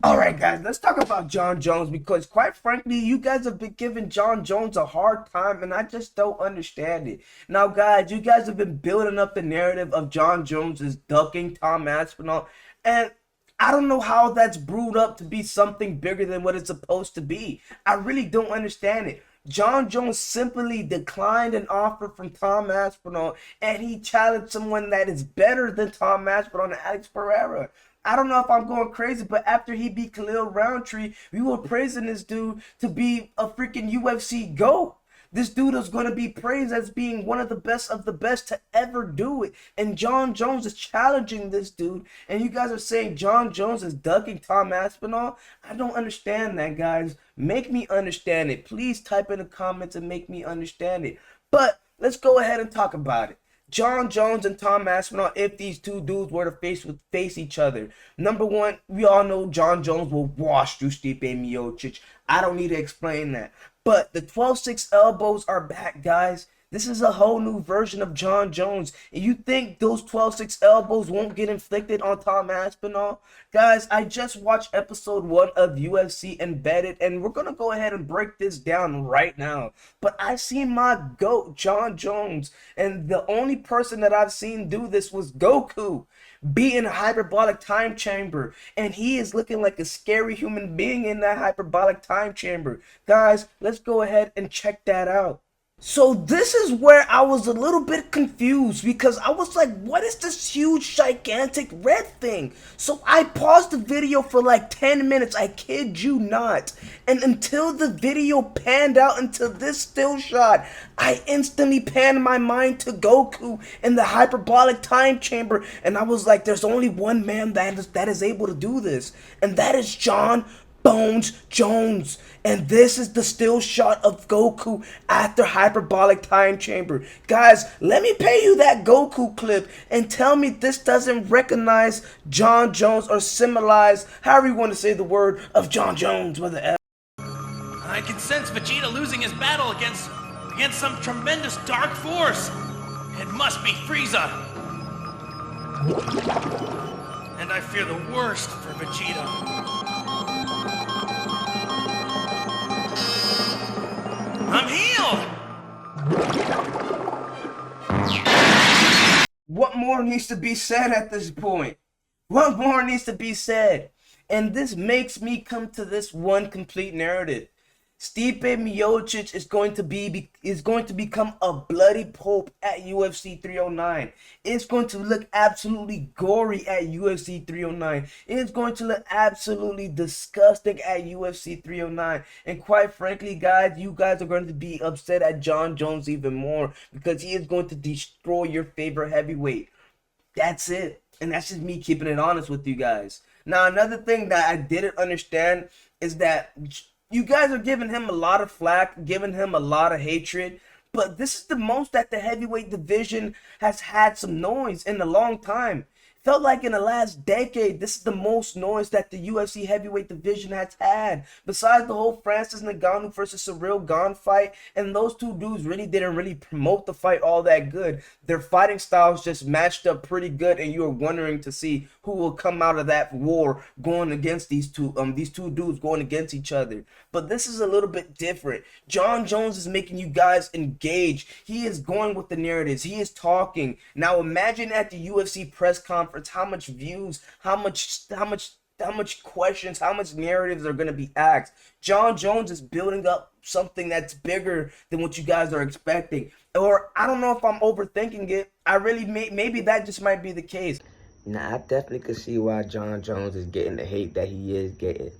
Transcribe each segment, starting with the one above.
All right, guys, let's talk about Jon Jones because, quite frankly, you guys have been giving Jon Jones a hard time, and I just don't understand it. Now, guys, you guys have been building up the narrative of Jon Jones as ducking Tom Aspinall, and I don't know how that's brewed up to be something bigger than what it's supposed to be. I really don't understand it. Jon Jones simply declined an offer from Tom Aspinall, and he challenged someone that is better than Tom Aspinall, Alex Pereira. I don't know if I'm going crazy, but after he beat Khalil Roundtree, we were praising this dude to be a freaking UFC GOAT. This dude is going to be praised as being one of the best to ever do it. And Jon Jones is challenging this dude. And you guys are saying Jon Jones is ducking Tom Aspinall? I don't understand that, guys. Make me understand it. Please type in the comments and make me understand it. But let's go ahead and talk about it. Jon Jones and Tom Aspinall, if these two dudes were to face each other. Number one, we all know Jon Jones will wash through Stipe Miocic. I don't need to explain that. But the 12-6 elbows are back, guys. This is a whole new version of Jon Jones. And you think those 12-6 elbows won't get inflicted on Tom Aspinall? Guys, I just watched episode 1 of UFC Embedded, and we're going to go ahead and break this down right now. But I seen my GOAT, Jon Jones, and the only person that I've seen do this was Goku, be in a hyperbolic time chamber, and he is looking like a scary human being in that hyperbolic time chamber. Guys, let's go ahead and check that out. So this is where I was a little bit confused because I was like, what is this huge gigantic red thing? So I paused the video for like 10 minutes, I kid you not. And until the video panned out into this still shot, I instantly panned my mind to Goku in the hyperbolic time chamber, and I was like, there's only one man that is able to do this, and that is Jon Bones Jones. And this is the still shot of Goku at the hyperbolic time chamber. Guys, let me pay you that Goku clip and tell me this doesn't recognize Jon Jones or symbolize, however you want to say the word, of Jon Jones with an F. I can sense Vegeta losing his battle against some tremendous dark force. It must be Frieza. And I fear the worst for Vegeta. I'm healed! What more needs to be said at this point? What more needs to be said? And this makes me come to this one complete narrative. Stipe Miocic is going to become a bloody pope at UFC 309. It's going to look absolutely gory at UFC 309. It's going to look absolutely disgusting at UFC 309. And quite frankly, guys, you guys are going to be upset at Jon Jones even more because he is going to destroy your favorite heavyweight. That's it. And that's just me keeping it honest with you guys. Now, another thing that I didn't understand is that you guys are giving him a lot of flack, giving him a lot of hatred, but this is the most that the heavyweight division has had some noise in a long time. Felt like in the last decade, this is the most noise that the UFC heavyweight division has had. Besides the whole Francis Ngannou versus Cyril Gane fight, and those two dudes didn't really promote the fight all that good. Their fighting styles just matched up pretty good, and you were wondering to see who will come out of that war going against these two dudes going against each other. But this is a little bit different. Jon Jones is making you guys engage. He is going with the narratives. He is talking. Now imagine at the UFC press conference how much views, how much questions, how much narratives are going to be asked. Jon Jones is building up something that's bigger than what you guys are expecting. Or I don't know if I'm overthinking it. Maybe that just might be the case. Now, I definitely could see why Jon Jones is getting the hate that he is getting.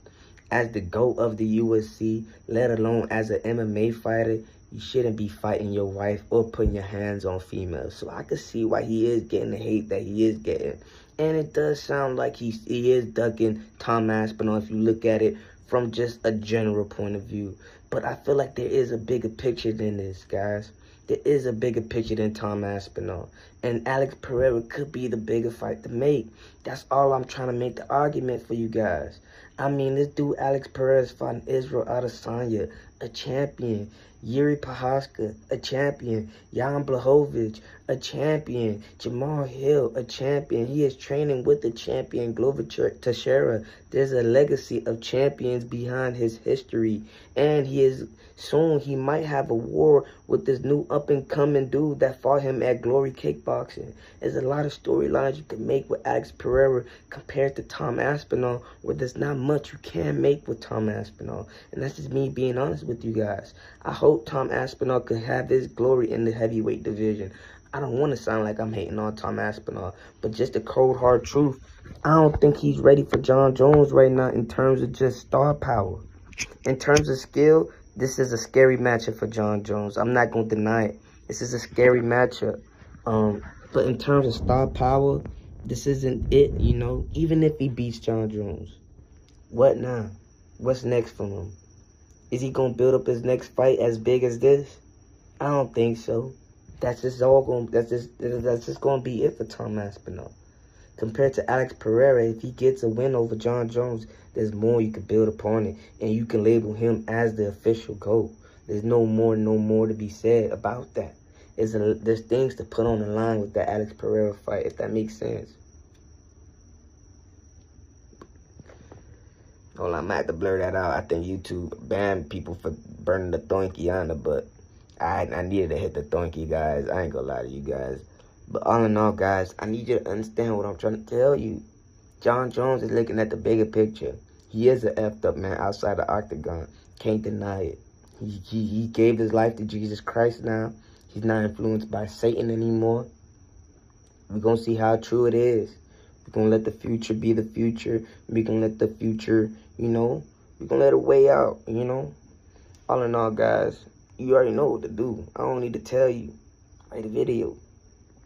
As the GOAT of the UFC, let alone as an MMA fighter, you shouldn't be fighting your wife or putting your hands on females. So I could see why he is getting the hate that he is getting. And it does sound like he is ducking Tom Aspinall if you look at it from just a general point of view. But I feel like there is a bigger picture than this, guys. There is a bigger picture than Tom Aspinall. And Alex Pereira could be the bigger fight to make. That's all I'm trying to make the argument for you guys. I mean, this dude Alex Pereira is fighting Israel Adesanya, a champion. Yuri Prochazka, a champion. Jan Blachowicz, a champion. Jamal Hill, a champion. He is training with the champion Glover Teixeira. There's a legacy of champions behind his history. And he might have a war with this new up-and-coming dude that fought him at Glory Kickboxing. There's a lot of storylines you can make with Alex Pereira compared to Tom Aspinall, where there's not much you can make with Tom Aspinall. And that's just me being honest with you guys. I hope Tom Aspinall could have his glory in the heavyweight division. I don't want to sound like I'm hating on Tom Aspinall, but just the cold hard truth, I don't think he's ready for Jon Jones right now in terms of just star power. In terms of skill, this is a scary matchup for Jon Jones. I'm not going to deny it. This is a scary matchup. But in terms of star power, this isn't it, you know. Even if he beats Jon Jones, what now? What's next for him? Is he going to build up his next fight as big as this? I don't think so. That's just going to be it for Tom Aspinall. Compared to Alex Pereira, if he gets a win over Jon Jones, there's more you can build upon it, and you can label him as the official GOAT. There's no more to be said about that. There's things to put on the line with that Alex Pereira fight, if that makes sense. Hold on, I might have to blur that out. I think YouTube banned people for burning the Thoinky on it, but I needed to hit the Thoinky, guys. I ain't gonna lie to you guys. But all in all, guys, I need you to understand what I'm trying to tell you. Jon Jones is looking at the bigger picture. He is an effed up man outside the octagon. Can't deny it. He gave his life to Jesus Christ now. He's not influenced by Satan anymore. We're going to see how true it is. We're going to let the future be the future. We're going to let the future, you know, we're going to let it weigh out, you know. All in all, guys, you already know what to do. I don't need to tell you. Write a video.